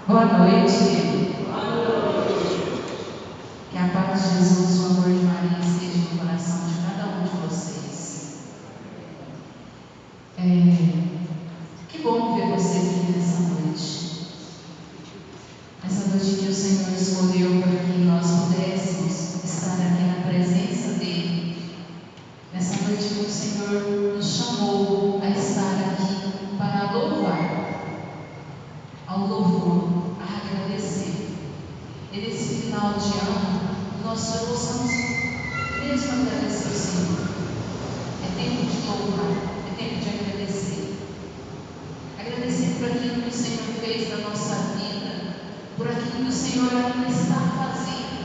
Boa noite. Que a paz de Jesus, o amor de Maria esteja no coração de cada um de vocês. Que bom ver vocês aqui nessa noite. Essa noite que o Senhor escolheu para que nós pudéssemos estar aqui na presença dEle. Nessa noite que o Senhor nos chamou a estar aqui para louvar, ao louvor, a agradecer. E nesse final de ano, nós já possamos mesmo agradecer ao Senhor. É tempo de louvar, é tempo de agradecer. Agradecer por aquilo que o Senhor fez na nossa vida, por aquilo que o Senhor ainda está fazendo.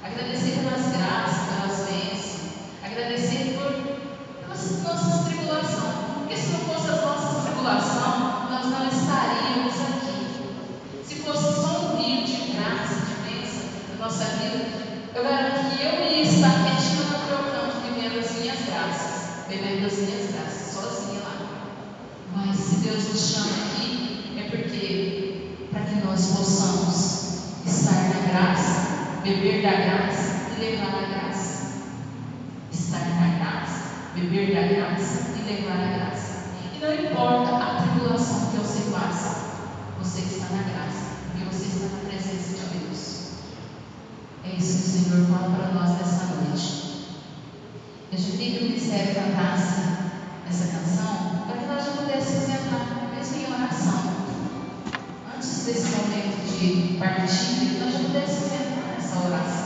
Agradecer pelas graças, pelas bênçãos. Agradecer pelas nossas tribulações. Porque se não fosse as nossas tribulações, nós não estaríamos aqui. Se fosse só um rio de graça, de bênção na nossa vida, eu garanto que eu ia estar quietinha no meu canto, vivendo as minhas graças, bebendo as minhas graças, sozinha lá. Mas se Deus nos chama aqui, é porque para que nós possamos estar na graça, beber da graça e levar a graça. Estar na graça, beber da graça e levar a graça. E não importa a tribulação que você passa, você está na graça, porque você está na presença de Deus. É isso que o Senhor fala para nós nessa noite. Eu já queria que o ministério cantasse essa canção, para que nós já pudéssemos entrar mesmo em oração. Antes desse momento de partilha, nós já pudéssemos entrar nessa oração.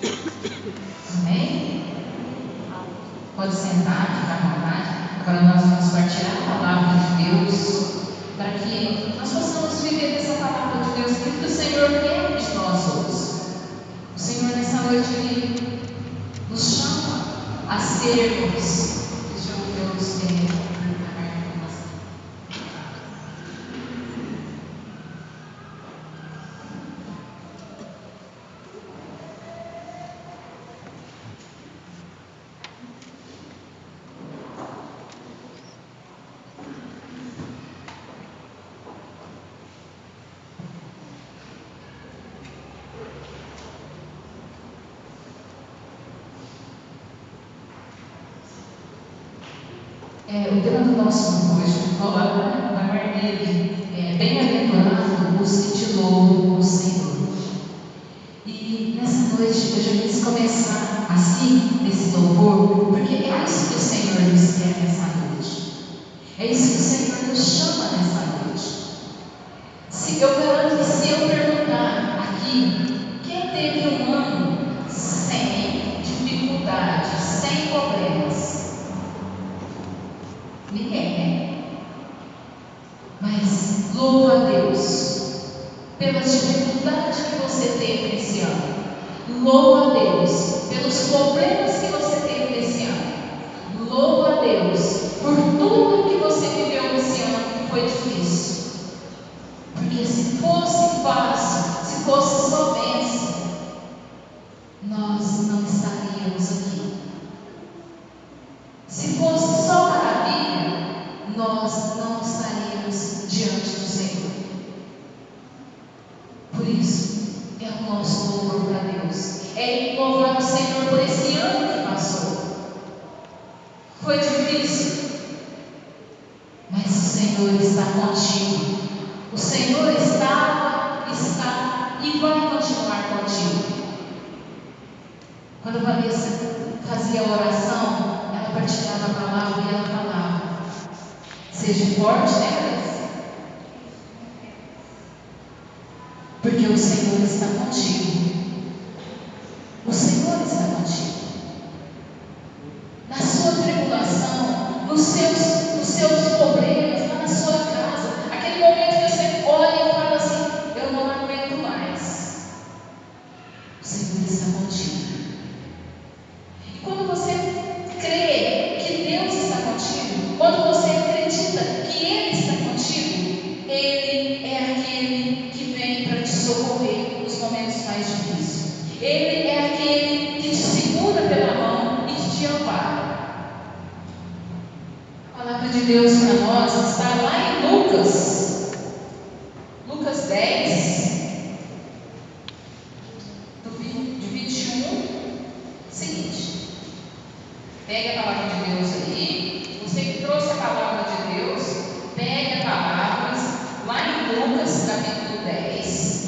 Amém? Pode sentar, ficar à vontade. Agora nós vamos partilhar a palavra de Deus para que nós possamos viver essa palavra de Deus. O que o Senhor quer de nós hoje? O Senhor nessa noite Ele nos chama a sermos. Deixa eu ver os tempos. O tema do nosso hoje fala da Marguerite. Bem-aventurado os que te louvam o Senhor. E nessa noite eu já quis começar assim, esse louvor, porque é isso que o Senhor nos quer nessa noite. É isso que o Senhor nos chama nessa noite. Eu garanto que se eu perguntar aqui, quem teve um ano sem dificuldades, sem problemas? Ninguém, né? Mas louva a Deus pelas dificuldades que você teve nesse ano. Louva a Deus pelos problemas que você teve nesse ano. Louva a Deus por tudo que você viveu nesse ano que foi difícil. Porque se fosse fácil, se fosse só bênção, nós não estaríamos aqui. Se fosse só maravilha, nós não estaríamos diante do Senhor. Por isso, é o nosso louvor para Deus. É louvar o Senhor por esse ano que passou. Foi difícil, mas o Senhor está contigo. O Senhor estava, está e vai continuar contigo. Quando a Vanessa fazia a oração, ela partilhava a palavra e ela falava: seja forte, né, Vanessa? Porque o Senhor está contigo. O Senhor está contigo. Na sua tribulação, nos seus problemas, lá na sua casa, aquele momento que você olha e fala assim: eu não aguento mais. O Senhor está contigo. E quando você crê que Deus está contigo, quando você acredita que Ele está contigo, Ele é aquele que vem para te socorrer nos momentos mais difíceis. Ele é aquele que te segura pela mão e que te ampara. A palavra de Deus para nós está lá em Lucas 10, de 21, seguinte. Pegue a palavra de Deus aí. Você que trouxe a palavra de Deus, pegue as palavras lá em Lucas capítulo 10.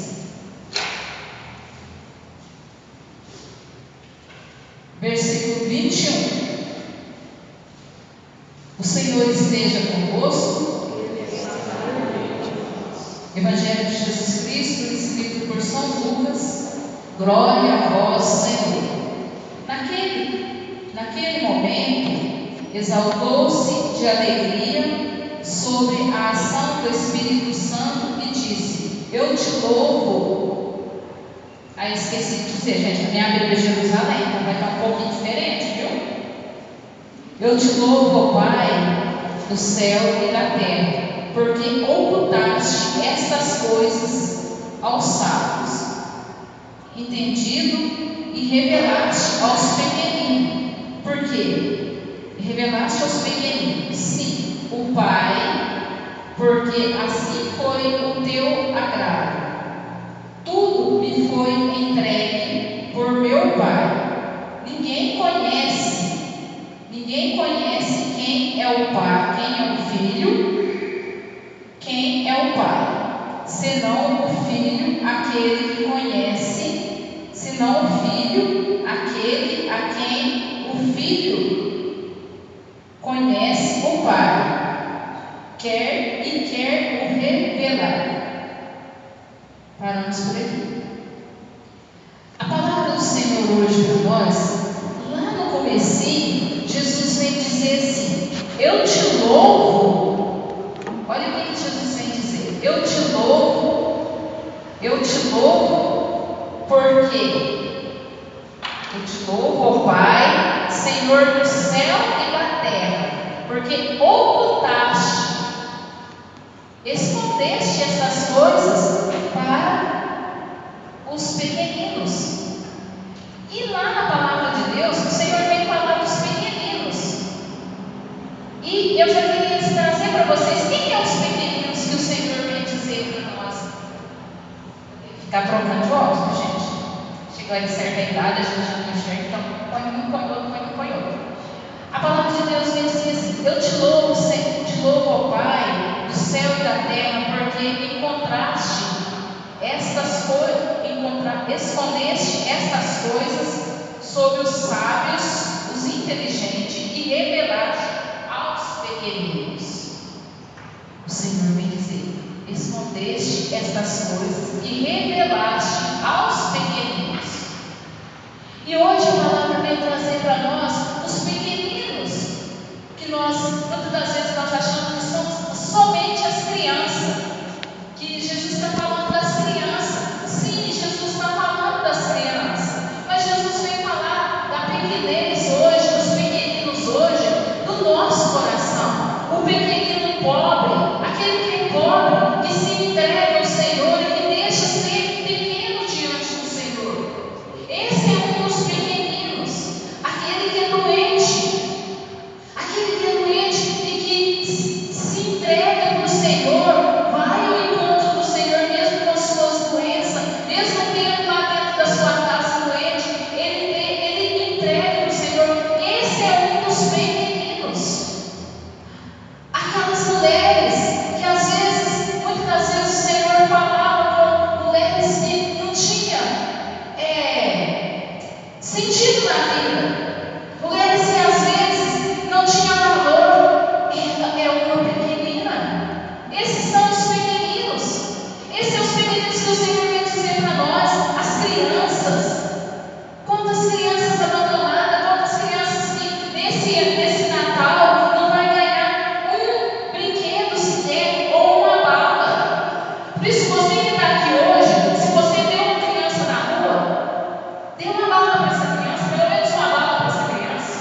Versículo 21. O Senhor esteja convosco. Evangelho de Jesus Cristo, escrito por São Lucas. Glória a vós, Senhor. Naquele momento, exaltou-se de alegria sobre a ação do Espírito Santo e disse: eu te louvo. Aí esqueci de dizer, gente, a minha Bíblia é Jerusalém, então vai estar um pouquinho diferente, viu? Eu te louvo, ó Pai do céu e da terra, porque ocultaste estas coisas aos sábios, entendido, e revelaste aos pequeninos. Por quê? Revelaste aos pequeninos, sim, o Pai, porque assim foi o teu agrado. Tudo me foi entregue por meu Pai. Ninguém conhece quem é o Pai, quem é o Filho, quem é o Pai, senão o Filho, aquele que conhece, senão o Filho, aquele a quem o Filho conhece o Pai, quer o revelar. Paramos por aqui. A palavra do Senhor hoje para nós, lá no comecinho, Jesus vem dizer assim: eu te louvo. Olha o que Jesus vem dizer: eu te louvo, porque eu te louvo, ó Pai, Senhor do céu e da terra, porque ocultaste, escondeste essas coisas para os pequeninos. E lá na palavra de Deus, o Senhor vem falar dos pequeninos. E eu já queria trazer para vocês quem é os pequeninos que o Senhor vem dizer para nós. Ficar trocando de óculos, gente. Chegou em certa idade, a gente não enxerga, então põe outro. A palavra de Deus vem dizer assim: eu te louvo, Senhor, te louvo, ó Pai, do céu e da terra, porque encontraste estas coisas, escondeste estas coisas sobre os sábios, os inteligentes, e revelaste aos pequeninos. O Senhor vem dizer: escondeste estas coisas e revelaste aos pequeninos. E hoje a palavra vem trazer para nós os pequeninos, que muitas das vezes nós achamos que são somente as crianças, que Jesus está falando das crianças. Sim, Jesus está falando das crianças, mas Jesus vem falar da pequenez hoje, dos pequeninos hoje, do nosso coração. O pequenino pobre, aquele que é pobre, que se entrega ao Senhor e que deixa ser pequeno diante do Senhor. Esse é um dos pequeninos. Aquele que é doente, e que se entrega para o Senhor, vai ao encontro do Senhor, mesmo com as suas doenças, mesmo tendo lá dentro da sua casa doente, ele entrega para o Senhor. Esse é um dos pequeninos. Aquelas mulheres que às vezes, muitas das vezes, o Senhor falava com mulheres que não tinham sentido na vida, mulheres que às vezes não tinham valor. Ela é uma pequenina. Esses são os pequeninos. Esses são os pequeninos que o Senhor quer dizer para nós. As crianças. Quantas crianças abandonadas, quantas crianças que nesse Natal não vai ganhar um brinquedo sequer ou uma bala. Por isso, você que está aqui hoje, se você vê uma criança na rua, dê uma bala para essa criança, pelo menos uma bala para essa criança.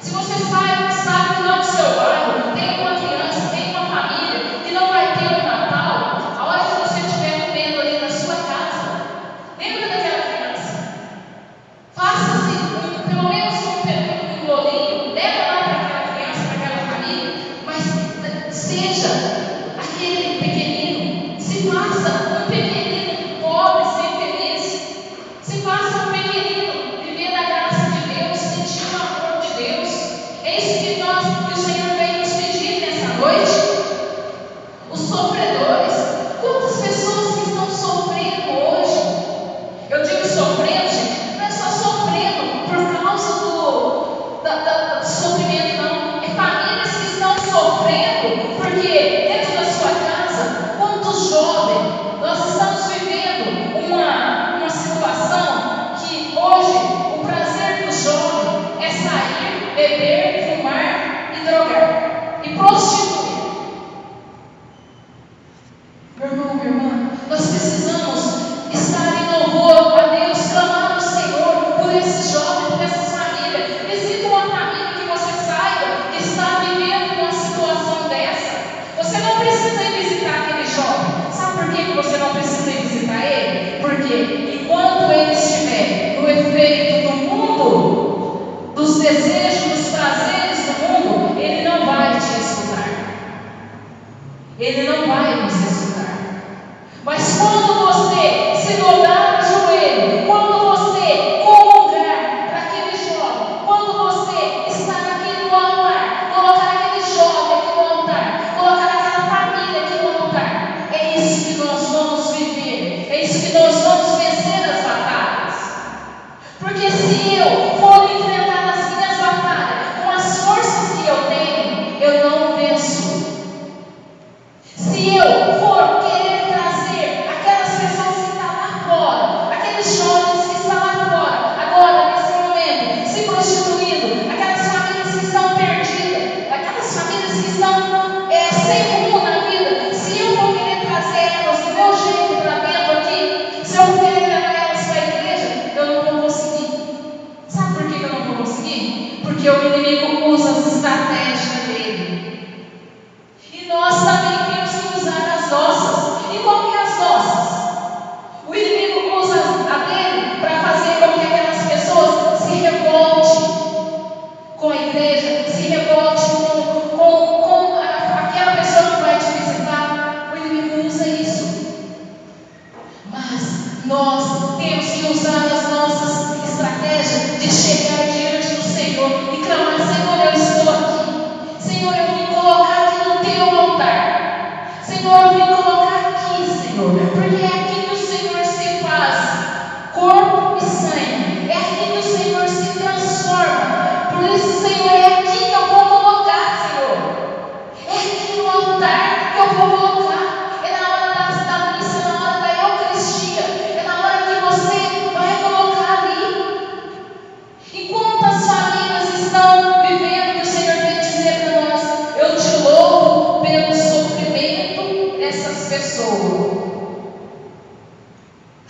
Se você sabe que lá no seu bairro tem uma criança, tem uma família que não vai ter um Natal, a hora que você estiver comendo ali na sua casa, lembra daquela criança. Faça-se pelo menos um bolinho, leva lá para aquela criança, para aquela família, mas seja aquele pequenino, se faça um pequenino pobre, sem feliz, se faça um pequenino viver da graça de Deus, sentir o amor de Deus. É isso que o Senhor vem nos pedir nessa noite. Os sofredores, quantas pessoas que estão sofrendo hoje? Eu digo sofrendo, gente, não é só sofrendo por causa do sofrimento, não. É famílias que estão sofrendo porque dentro da sua casa, quantos jovens, nós estamos vivendo uma situação que hoje o prazer do jovem é sair, beber, fumar e drogar e prostituir. Meu irmão, minha irmã, nós precisamos estar em louvor a Deus, clamar ao Senhor por esses jovens, por essas famílias. Visita uma família que você saiba que está vivendo uma situação dessa. Você não precisa ir visitar aquele jovem. Sabe por que você não precisa ir visitar ele? Porque enquanto ele estiver no efeito do mundo, dos desejos, dos prazeres do mundo, ele não vai te escutar. Ele não vai nos escutar. Mas quando você se dobrar o joelho, quando você comungar para aquele jovem, quando você estar aqui no altar, colocar aquele jovem aqui no altar, colocar aquela família aqui no altar, é isso que nós vamos viver, é isso que nós vamos vencer as batalhas. Porque se eu for enfrentar as minhas batalhas com as forças que eu tenho, eu não venço. Se eu for querer trazer aquelas pessoas que estão lá fora, aqueles jovens que estão lá fora, agora porque o inimigo usa as estratégias dele. E nós também temos que usar as nossas. E qual que é as nossas? O inimigo usa a dele para fazer com que aquelas pessoas se revoltem com a igreja, se revolte com aquela pessoa que vai te visitar. O inimigo usa isso. Mas nós temos que usar as nossas estratégias de chegar diante do Senhor e clamar: Senhor, eu estou aqui. Senhor, eu vim colocar aqui no teu altar. Senhor, eu vim colocar aqui, Senhor, porque é aqui que o Senhor se faz corpo e sangue. É aqui que o Senhor se transforma. Por isso, Senhor, é aqui que eu vou colocar, Senhor. É aqui no altar que eu vou colocar. É na hora da missa, é na hora da Eucaristia. É na hora que você vai colocar ali. E quantas famílias estão vivendo que o Senhor vem dizer para nós: eu te louvo pelo sofrimento dessas pessoas.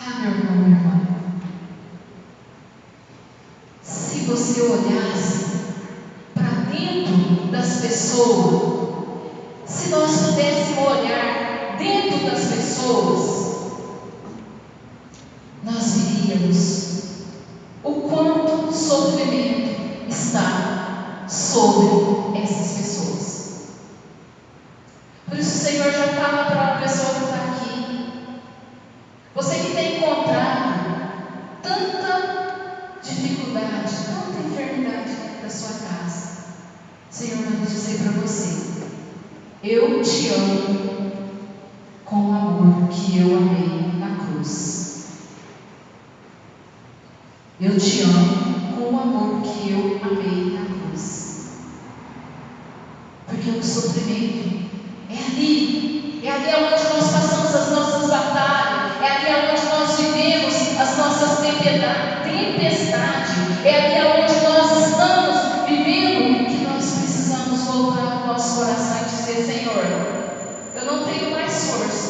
Ah, meu irmão, minha irmã. Se você olhasse para dentro das pessoas, se nós pudéssemos olhar dentro das pessoas, nós veríamos o quanto sofrimento está sobre essas pessoas. Por isso o Senhor já fala para a pessoa que está aqui: você que tem encontrado tanta dificuldade, tanta enfermidade dentro da sua casa, o Senhor vai dizer para você: eu te amo com o amor que eu amei na cruz. Eu te amo com o amor que eu amei na cruz. Porque o sofrimento é ali onde nós passamos as nossas batalhas, é ali onde nós vivemos as nossas tempestades, é ali onde nós estamos vivendo que nós precisamos voltar o nosso coração e dizer: Senhor, eu não tenho mais força,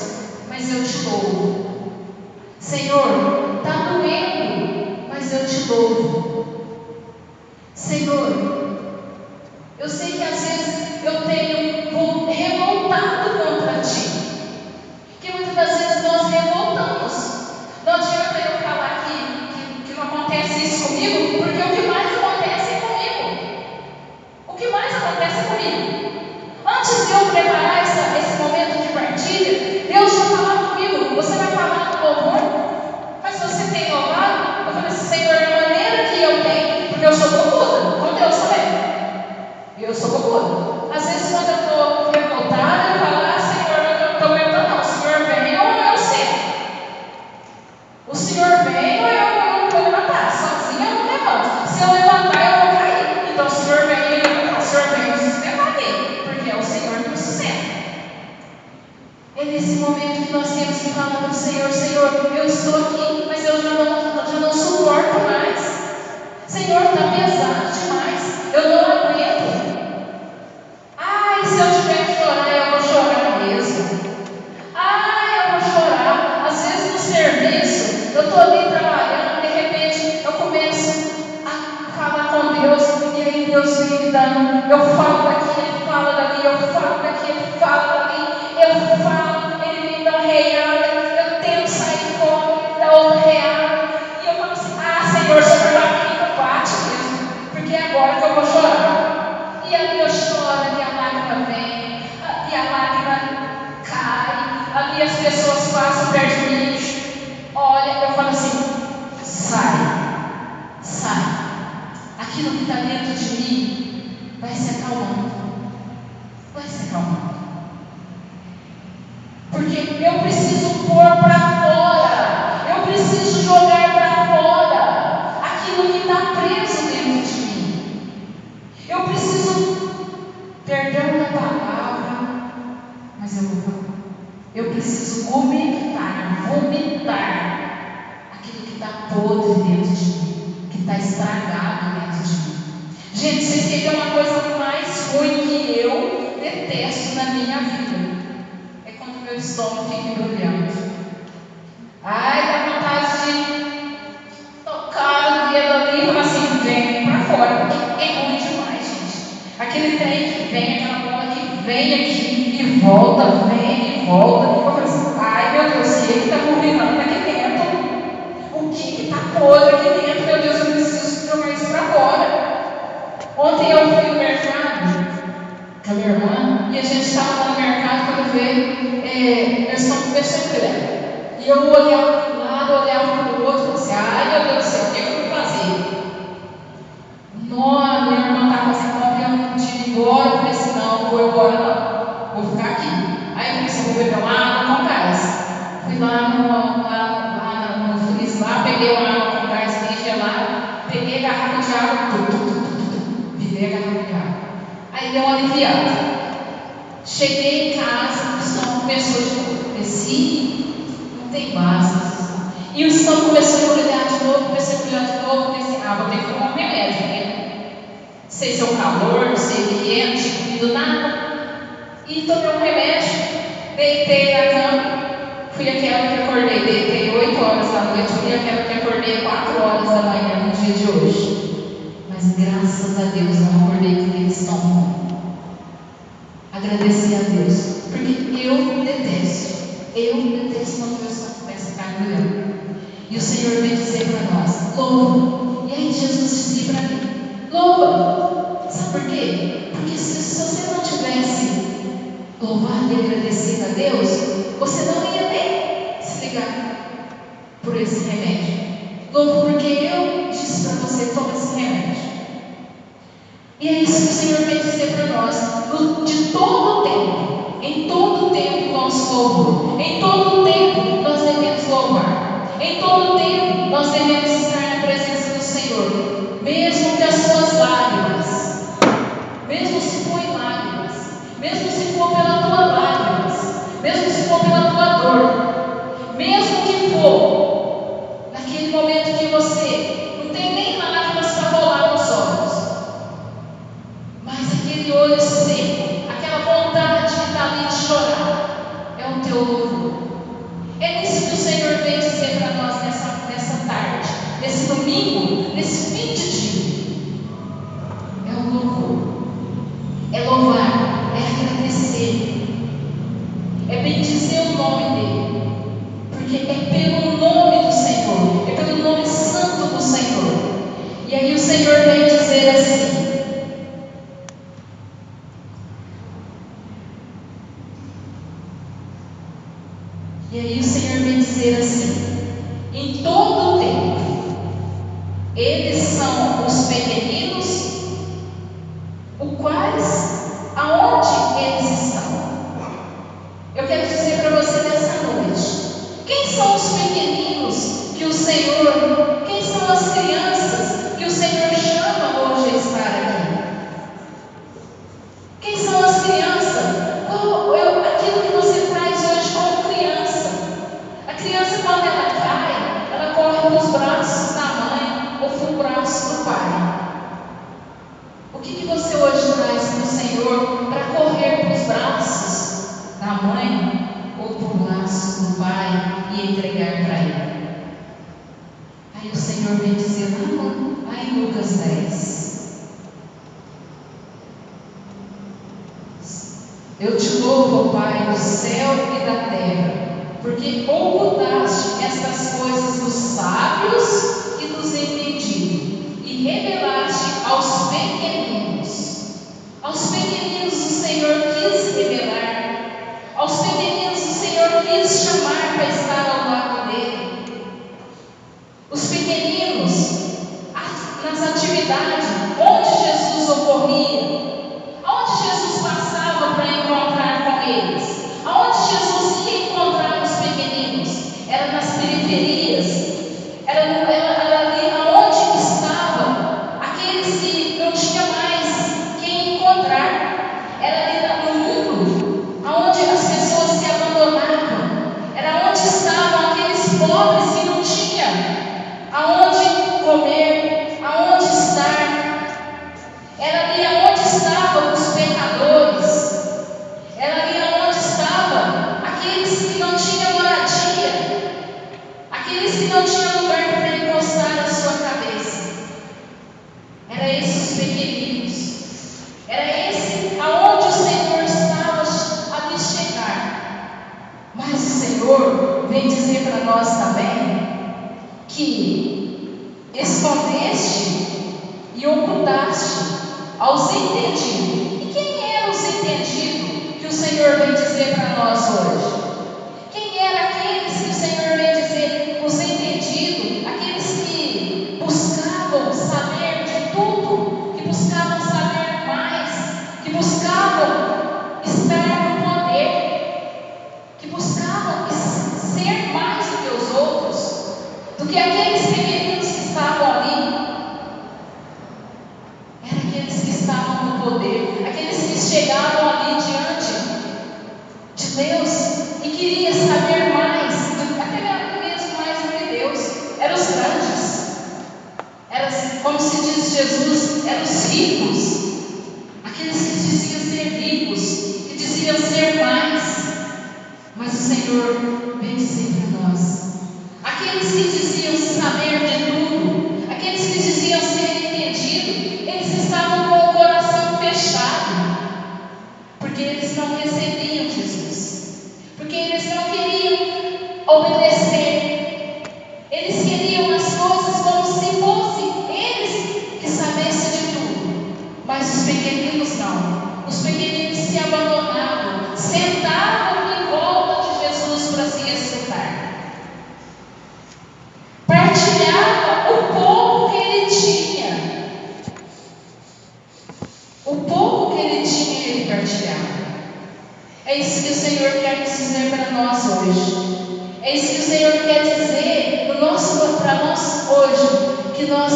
mas eu te louvo. Senhor, está doendo, mas eu te louvo. Senhor, eu sei que às vezes eu tenho revoltado contra ti, que muitas das vezes nós revoltamos. Não adianta eu falar que não acontece isso comigo, porque o que mais acontece é comigo. O que mais acontece é comigo. Antes de eu preparar esse momento de partilha, Deus já falava comigo: você vai falar no louvor? Mas se você tem louvado, eu falei assim: Senhor, da maneira que eu tenho, porque eu sou bocuda, com Deus também. Eu sou bocuda. Às vezes, quando eu estou revoltada, eu falo: Senhor, eu não estou aguentando, não. O Senhor vem ou eu sei. O Senhor vem ou eu não vou levantar. Sozinha eu não levanto. Se eu levantar, eu vou cair. Então, o Senhor vem e eu levantar. O Senhor vem me sustentar aqui, porque é o Senhor que me sustenta. É nesse momento que nós temos que falar para o Senhor: Senhor, eu estou aqui, mas eu já não suporto mais. Senhor, está pesado demais. Eu não aguento. Ai, se eu tiver que chorar, eu vou chorar mesmo. Ai, eu vou chorar. Às vezes no serviço, eu estou ali trabalhando, de repente eu começo a falar com Deus, e aí Deus vem me dando. Eu falo daqui, Ele fala dali, eu falo daqui, Ele fala dali, eu falo, Ele me dá uma reada, eu tento sair fora, Ele dá outra reada, e eu falo assim: Senhor, se eu for aqui, bate mesmo, porque é agora que eu vou chorar. E ali eu choro, e a lágrima vem, e a lágrima cai, ali as pessoas passam perto de mim, olha, eu falo assim: sai, aquilo que está dentro de mim vai se acalmando, porque eu preciso pôr para fora, eu preciso jogar para fora aquilo que está preso dentro de mim. Eu preciso, perdão da palavra, mas eu vou falar, eu preciso vomitar aquilo que está podre dentro de mim, que está estragado dentro de mim. Gente, vocês querem uma coisa mais ruim que eu detesto na minha vida? É quando meu estômago fica embrulhando. Ai, dá vontade de tocar o dedo ali e falar assim: vem pra fora, porque é ruim demais. aquele trem que vem, aquela bola que vem aqui e volta, vem e volta. Eu falei assim, ai meu Deus, o que está combinando aqui dentro? O que está podre aqui dentro? Meu Deus, eu preciso jogar isso para fora. Ontem eu fui no mercado com a minha irmã e a gente estava lá no mercado quando veio, eles estão conversando com ele. E eu olhava para um lado, olhava para o outro e falei assim, ai meu Deus do céu, o que eu vou fazer? Nossa, minha irmã estava fazendo compra e eu não tinha ido embora. Eu falei assim, não vou embora não, vou ficar aqui. Aí eu falei assim, vou beber uma água com gás. Fui lá no freezer lá, peguei uma água com gás bem gelada, peguei a garrafa de água, virei a garrafa de água. Aí deu uma aliviada. Cheguei em casa, o estômago começou de novo. Desci, não tem base. E o estômago começou a olhar de novo, comecei a olhar de novo, pensei, vou ter que tomar um remédio, né? Não sei se é o calor, não sei o que é, não tinha comido nada. E tomei um remédio, deitei na cama, fui aquela que acordei, deitei 8 horas da noite, fui aquela que acordei 4 horas da manhã no dia de hoje. Mas graças a Deus não acordei com aquele estômago. Agradeci a Deus, porque eu detesto quando meu estômago começa a ficar doendo. E o Senhor vem dizer para nós, louva. E aí Jesus disse para mim, louva. Sabe por quê? Porque se você não tivesse louvado e agradecido a Deus, você não ia nem se ligar por esse remédio. Louva porque eu disse para você, toma esse remédio. E é isso que o Senhor vem dizer para nós, de todo o tempo, em todo o tempo nosso louvor, em todo o tempo nós devemos louvar, em todo o tempo nós devemos estar na presença do Senhor, mesmo que as suas lágrimas, mesmo se for em lágrimas, mesmo se for pelas tuas lágrimas, mesmo se for pela tua dor, mesmo que for naquele momento que você não tem nem lágrimas para rolar nos olhos, mas aquele olho seco, aquela vontade que está ali de chorar, é o teu louvor. É isso que o Senhor vem dizer para nós nessa tarde, nesse domingo, nesse fim de dia. É o louvor, é louvar, é agradecer, é bendizer o nome dEle, porque é pelo nome do Senhor, é pelo nome santo do Senhor. E aí o Senhor vem dizer assim, em todo o tempo, eles são os pequeninos, aonde eles estão? Eu quero dizer para você nessa noite, quem são os pequeninos que o Senhor, quem são as crianças que o Senhor chama hoje a estar aqui? Quem são as crianças? Aquilo que você traz hoje como criança. A criança, quando ela cai, ela corre para os braços da mãe ou para o braço do pai. O que você hoje traz para o Senhor para correr para os braços da mãe ou para o braço do pai e entregar para Ele? Aí o Senhor vem dizer lá em Lucas 10. Eu te louvo, Pai, do céu e da terra, porque ocultaste estas coisas dos sábios e dos entendidos, e revelaste aos pequeninos. Aos pequeninos o Senhor quis revelar, aos pequeninos o Senhor quis chamar para estar ao lado dele. Os pequeninos, nas atividades, onde Jesus ocorria, aonde Jesus passava para encontrar com eles, aonde Jesus ia encontrar os pequeninos, era nas periferias, era ali aonde estavam aqueles que não tinham mais quem encontrar, era ali no mundo, aonde as pessoas se abandonavam, era onde estavam aqueles pobres que não tinham aonde comer, aonde estar, falaste aos entendidos. E quem eram os entendidos que o Senhor vem dizer para nós hoje? Quem eram aqueles que o Senhor vem dizer, os entendidos, aqueles que buscavam saber de tudo, que buscavam saber mais, que buscavam estar no poder, que buscavam ser mais do que os outros, do que aqueles pequeninos que estavam ali? Eram aqueles que estavam no poder, aqueles que chegavam ali diante de Deus e queriam saber mais, até mesmo mais do que Deus. Eram os grandes, eram, como se diz Jesus, eram os ricos, aqueles que diziam ser ricos, que diziam ser mais. Mas o Senhor vem dizer para nós, aqueles que diziam saber de tudo, aqueles que diziam ser entendidos, eles estavam com o coração fechado, porque eles não recebiam Jesus, porque eles não queriam obedecer, eles queriam as coisas como se fossem eles que sabessem de tudo. Mas os pequeninos não, os pequeninos se abandonavam, sentavam em volta de Jesus para se escutar, partilhava o pouco que ele tinha, o pouco que ele tinha, ele partilhava. É isso que o Senhor quer nos dizer para nós hoje. É isso que o Senhor quer dizer para nós hoje, que nós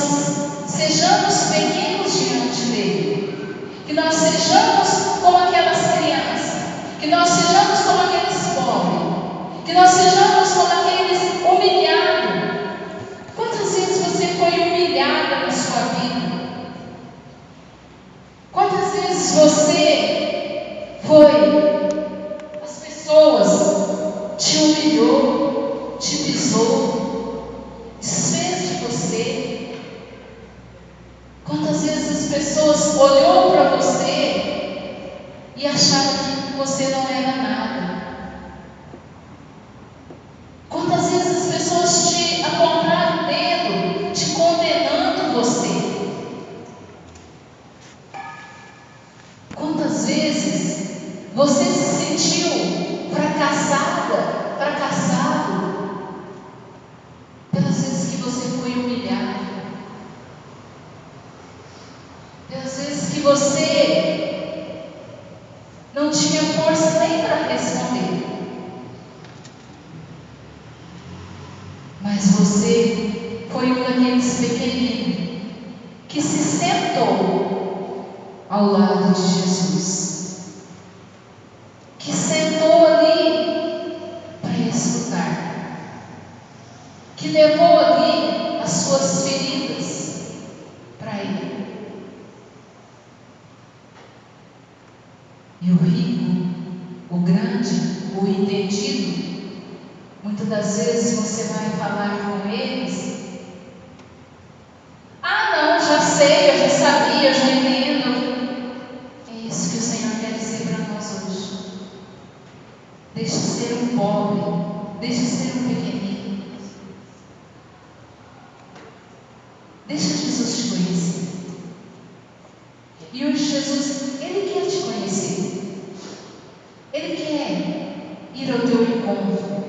sejamos pequenos diante dele, que nós sejamos como aquelas crianças, que nós sejamos como aqueles pobres, que nós sejamos como aqueles humilhados. Quantas vezes você foi humilhada na sua vida? Quantas vezes você foi, as pessoas te humilhou, te pisou, desfez de você? Quantas vezes as pessoas olhou para você e acharam que você não era nada? Quantas vezes as pessoas te apontaram o dedo, te condenando você? Quantas vezes você se sentiu fracassada, fracassado, pelas vezes que você foi humilhado, pelas vezes que você não tinha força nem para responder, mas você foi um daqueles pequeninos que se sentou ao lado de Jesus, que sentou ali para escutar, que levou ali as suas feridas para ele. E o rico, o grande, o entendido, muitas das vezes você vai falar com eles: ah, não, já sei, eu já sabia, eu já entendo. É isso que o Senhor quer dizer para nós hoje. Deixe de ser um pobre, deixe de ser um pequenino. Deixa Jesus te conhecer. E hoje Jesus, Ele quer te conhecer. Ele quer ir ao teu encontro.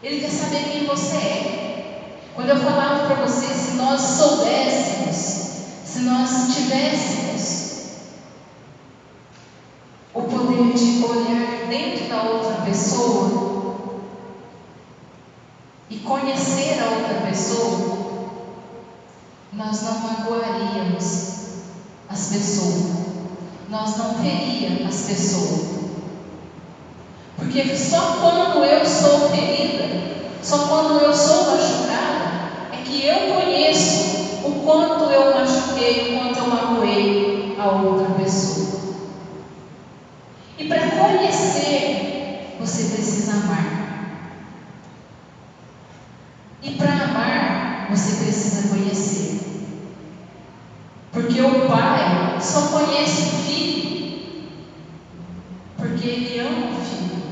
Ele quer saber quem você é. Quando eu falava para você, se nós soubéssemos, se nós tivéssemos o poder de olhar dentro da outra pessoa e conhecer a outra pessoa, nós não magoaríamos as pessoas, nós não feríamos as pessoas, porque só quando eu sou ferida, só quando eu sou machucada, é que eu conheço o quanto eu machuquei, o quanto eu magoei a outra pessoa. E para conhecer, você precisa amar. E para amar, você precisa conhecer. Porque o pai só conhece o filho porque ele ama o filho.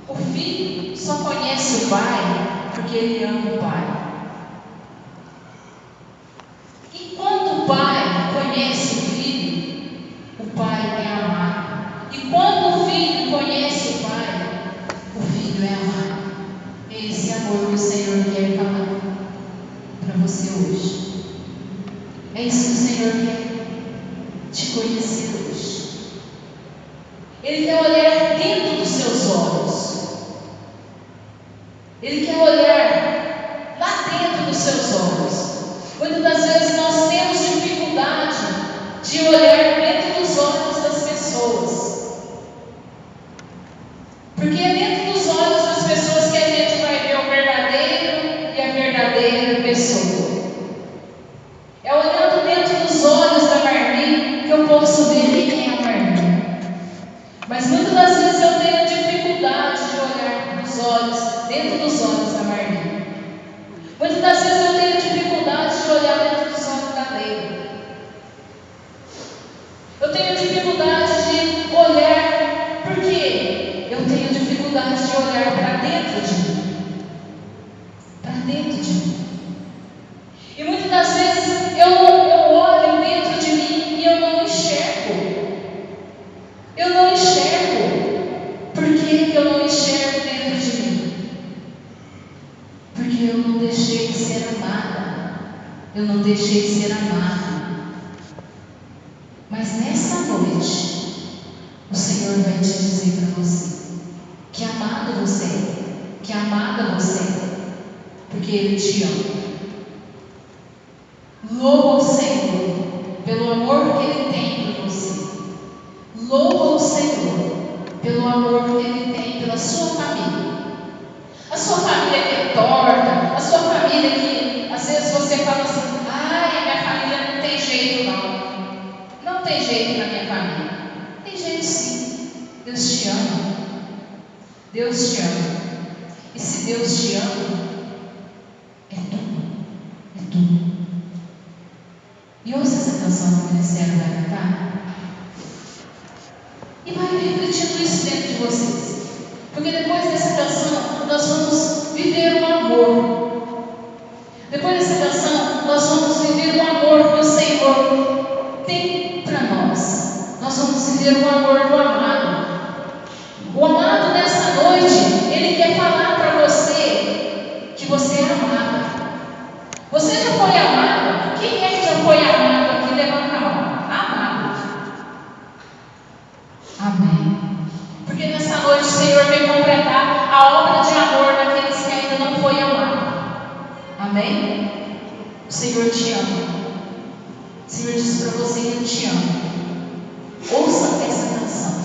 O filho só conhece o pai porque ele ama o pai. E quando o pai Senhor que o Senhor quer falar para você hoje. É isso que o Senhor quer te conhecer hoje. Ele quer olhar dentro dos seus olhos. Ele quer olhar lá dentro dos seus olhos. Muitas das vezes nós temos dificuldade de olhar dentro dos olhos das pessoas. Porque é dentro dos olhos das pessoas que a gente vai ver o verdadeiro e a verdadeira pessoa. É olhando dentro dos olhos da Marli que eu posso ver quem é a Marli. Mas muitas das vezes eu tenho dificuldade de olhar dentro dos olhos da Marli. Muitas das vezes eu tenho dificuldade de olhar dentro dos olhos da Leila. Eu tenho dificuldade de olhar, porque eu tenho dificuldade de olhar para dentro de mim. Para dentro de mim. E muitas das vezes eu olho dentro de mim e eu não enxergo. Eu não enxergo. Por que eu não enxergo dentro de mim? Porque eu não deixei de ser amada. Eu não deixei de ser amada. Mas nessa noite, o Senhor vai te dizer para você que amado você é, que amada você é, porque Ele te ama. Louva o Senhor pelo amor que Ele tem por você. Louva o Senhor pelo amor que Ele tem pela sua família. A sua família que é torta, a sua família que às vezes você fala assim: ai, a minha família não tem jeito não. Não tem jeito na minha família. Tem jeito sim. Deus te ama. Deus te ama. E se Deus te ama, é tudo. É tudo. E ouça essa canção que o ministério vai cantar. E vai refletindo isso dentro de vocês. Porque depois dessa canção, nós vamos viver um amor. Depois dessa canção, nós vamos viver um amor que o Senhor tem para nós. Nós vamos viver o amor do amado. O amado nessa noite, ele quer falar para você que você é amada. Você já foi amado? Quem é que já foi amado aqui? Levanta a mão. Amado. Amém. Porque nessa noite o Senhor vem completar a obra de amor daqueles que ainda não foi amado. Amém? O Senhor te ama. O Senhor diz para você que Ele te ama. Ouça essa canção.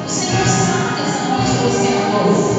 O Senhor sabe essa noite que você amou.